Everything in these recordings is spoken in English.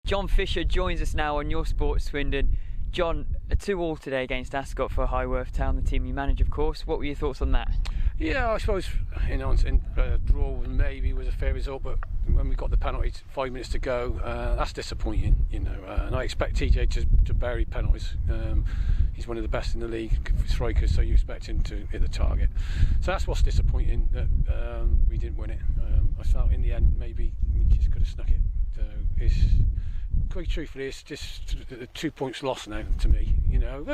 John Fisher joins us now on Your Sport Swindon. John, a 2-2 today against Ascot for Highworth Town, the team you manage, of course. What were your thoughts on that? Yeah, I suppose draw maybe was a fair result, but when we got the penalty 5 minutes to go, that's disappointing, and I expect TJ to bury penalties. He's one of the best in the league strikers, so you expect him to hit the target. So that's what's disappointing, that we didn't win it. I felt in the end maybe we just could have snuck it. Quite truthfully, it's just 2 points lost now to me.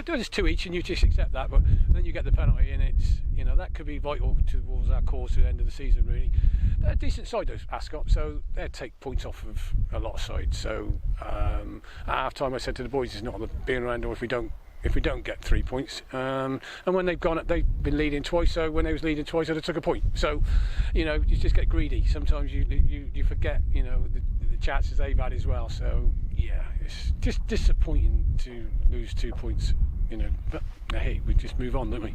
There's 2 each, and you just accept that. But then you get the penalty, and it's that could be vital towards our cause to the end of the season. Really, they're a decent side, those Ascot, so they'd take points off of a lot of sides. So at half time, I said to the boys, "It's not being around, or if we don't get 3 points." And when they've been leading twice. So when they was leading twice, they took a point. So you just get greedy. Sometimes you forget the chances they've had as well. So yeah, it's just disappointing to lose 2 points. But hey, we just move on, don't we?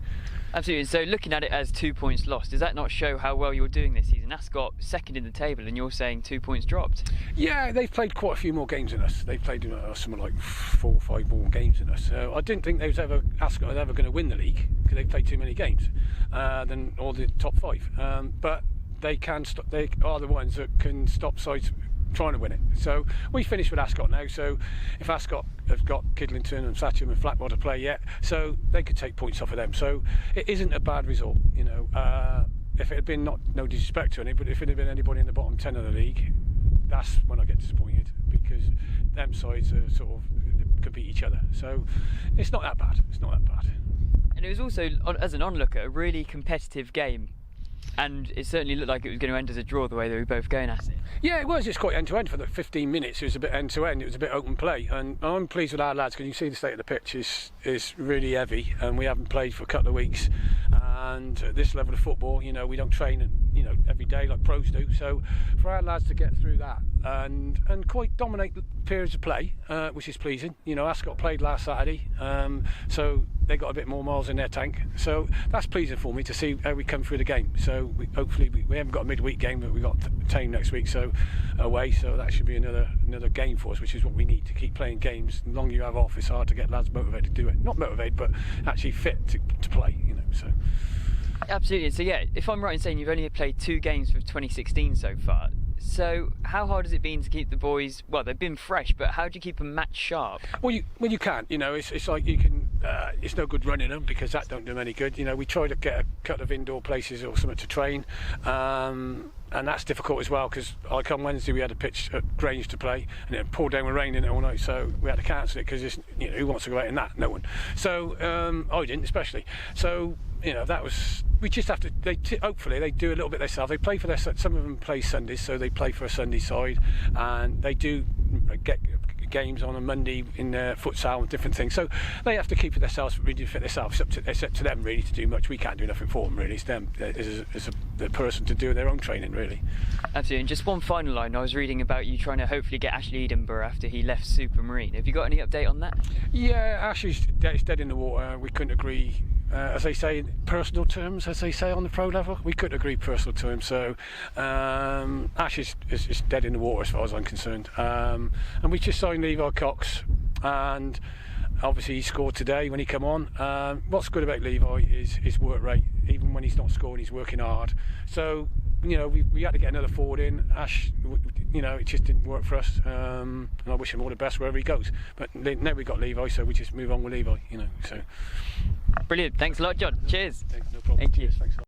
Absolutely. So looking at it as 2 points lost, does that not show how well you're doing this season? Ascot second in the table, and you're saying 2 points dropped. Yeah, they've played quite a few more games than us. They've played something like 4 or 5 more games than us. So I didn't think Ascot was ever going to win the league, because they played too many games than all the top 5. But they can stop. They are the ones that can stop sides trying to win it. So we finished with Ascot now, so if Ascot have got Kidlington and Satcham and Flatmore to play yet, so they could take points off of them. So it isn't a bad result. If it had been, no disrespect to any, but if it had been anybody in the bottom 10 of the league, that's when I get disappointed, because them sides are sort of compete each other. So it's not that bad. And it was also, as an onlooker, a really competitive game. And it certainly looked like it was going to end as a draw, the way they were both going at it. Yeah, it was. It's quite end-to-end for the 15 minutes. It was a bit end-to-end. It was a bit open play. And I'm pleased with our lads, because you see the state of the pitch is really heavy, and we haven't played for a couple of weeks. And at this level of football, we don't train every day like pros do. So for our lads to get through that and quite dominate periods of play, which is pleasing. Ascot played last Saturday, so they got a bit more miles in their tank. So that's pleasing for me to see how we come through the game. So hopefully we haven't got a midweek game, but we got Tame next week, so away. So that should be another game for us, which is what we need to keep playing games. The longer you have off, it's hard to get lads motivated to do it. Not motivated, but actually fit to play. So. Absolutely. So yeah, if I'm right in saying you've only played 2 games for 2016 so far, so how hard has it been to keep the boys? Well, they've been fresh, but how do you keep them match sharp? Well, you can't. It's like you can. It's no good running them, because that don't do them any good. We try to get a couple of indoor places or something to train, and that's difficult as well, because like on Wednesday we had a pitch at Grange to play, and it poured down with rain in it all night, so we had to cancel it, because who wants to go out in that? No one. So I didn't, especially. So that was. We just have to. Hopefully they do a little bit themselves. They play for some of them play Sundays, so they play for a Sunday side, and they do get games on a Monday in futsal and different things. So they have to keep it themselves, really fit themselves. It's up to them really to do much. We can't do nothing for them really. It's them as the person to do their own training really. Absolutely. And just one final line. I was reading about you trying to hopefully get Ashley Edinburgh after he left Supermarine. Have you got any update on that? Yeah, Ashley's dead in the water. We couldn't agree. As they say, in personal terms, as they say on the pro level, we couldn't agree personal terms. So Ash is dead in the water as far as I'm concerned. And we just signed Levi Cox, and obviously he scored today when he come on. What's good about Levi is his work rate. Even when he's not scoring, he's working hard. So we had to get another forward in. Ash, it just didn't work for us. And I wish him all the best wherever he goes. But now we got Levi, so we just move on with Levi. So. Brilliant. Thanks a lot, John. Cheers. No problem. Thank you. Cheers. Thanks a lot.